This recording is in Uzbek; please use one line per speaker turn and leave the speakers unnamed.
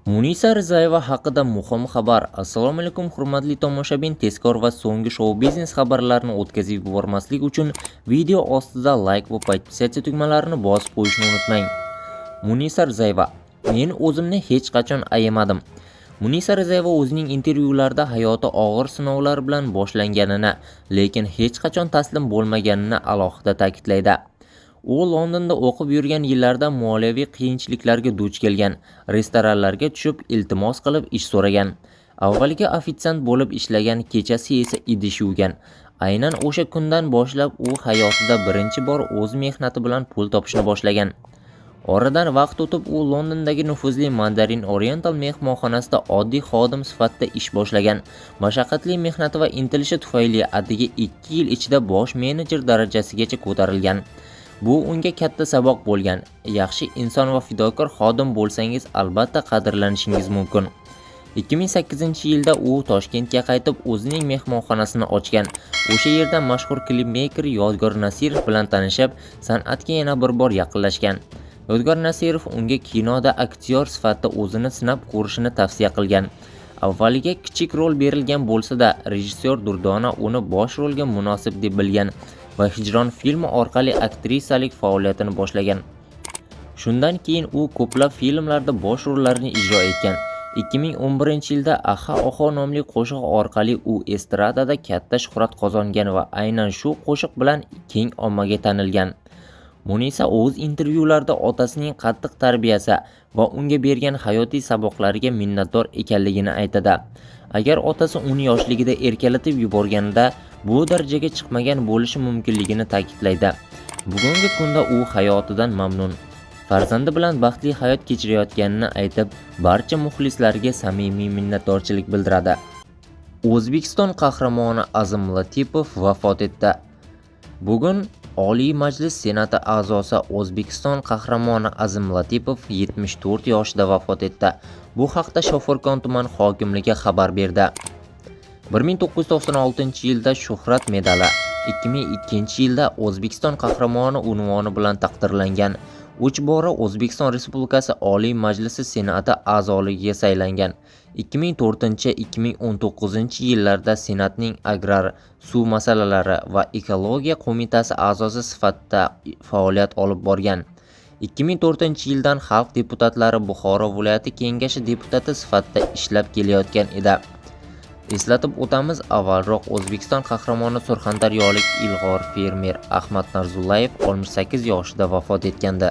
Munisa Rizayeva haqida muhim xabar. Assalomu alaykum hurmatli tomoshabin, tezkor va so'nggi shou biznes xabarlarini o'tkazib yubormaslik uchun video ostida like va podpisatsiya tugmalarini bosib qo'yishni unutmang. Munisa Rizayeva: men o'zimni hech qachon ayamadim. Munisa Rizayeva o'zining intervyularida hayoti og'ir sinovlar bilan boshlanganini, lekin hech qachon taslim bo'lmaganini alohida ta'kidlaydi. U Londonda o'qib yurgan yillarda moliyaviy qiyinchiliklarga duch kelgan, restoranlarga tushib iltimos qilib ish so'ragan. Avvaliga ofitsiant bo'lib ishlagan, kechasi esa idish yuvgan. Aynan o'sha kundan boshlab u hayotida birinchi bor o'z mehnati bilan pul topishni boshlagan. Oradan vaqt o'tib u Londondagi nufuzli Mandarin Oriental mehmonxonasida oddiy xodim sifatida ish boshlagan. Mashaqqatli mehnati va intilishi tufayli atigi 2 yil ichida bosh menejer darajasigacha ko'tarilgan. Bu unga katta saboq bo'lgan. Yaxshi inson va fidokor xodim bo'lsangiz albatta qadrlanishingiz mumkin. 2008-yilda u Toshkentga qaytib o'zining mehmonxonasini ochgan. O'sha yerda mashhur klipmeyker Yodgor Nasirov bilan tanishib, san'atga yana bir bor yaqinlashgan. Yodgor Nasirov unga kinoda aktyor sifatida o'zini sinab ko'rishini tavsiya qilgan. Avvaliga kichik rol berilgan bo'lsa-da, rejissyor Durdona uni bosh rolga munosib deb bilgan va Hijron filmi orqali aktrisalik faoliyatini boshlagan. Shundan keyin u ko'plab filmlarda bosh rollarni ijro etgan. 2011-yilda Aha Oho nomli qo'shiq orqali u estradada katta shuhrat qozongan va aynan shu qo'shiq bilan keng ommaga tanilgan. Munisa o'z intervyularida otasining qattiq tarbiyasi va unga bergan hayotiy saboqlariga minnatdor ekanligini aytadi. Agar otasi uni yoshligida erkalatib yuborganida bu darajaga chiqmagan bo'lishi mumkinligini ta'kidlaydi. Bugungi kunda u hayotidan mamnun. Farzandi bilan baxtli hayot kechirayotganini aytib, barcha muxlislariga samimiy minnatdorchilik bildiradi. O'zbekiston qahramoni Azim Latipov vafot etdi. Bugun Oliy Majlis Senati a'zosi O'zbekiston qahramoni Azim Latipov 74 yoshida vafot etdi. Bu haqda Shofirkon tuman hokimligi xabar berdi. 1996-yilda Shuhrat medali, 2002-yilda O'zbekiston qahramoni unvoni bilan taqdirlangan. 3 bora O'zbekiston Respublikasi Oliy Majlisi Senati a'zoligiga saylangan. 2004-2019-yillarda Senatning Agrar, suv masalalari va ekologiya qo'mitasi a'zosi sifatida faoliyat olib borgan. 2004-yildan Xalq deputatlari Buxoro viloyati kengashi deputati sifatida ishlab kelayotgan edi. Eslatib o'tamiz, avvalroq O'zbekiston qahramoni surxondaryolik ilg'or fermer Ahmad Narzullayev 68 yoshida vafot etgandi.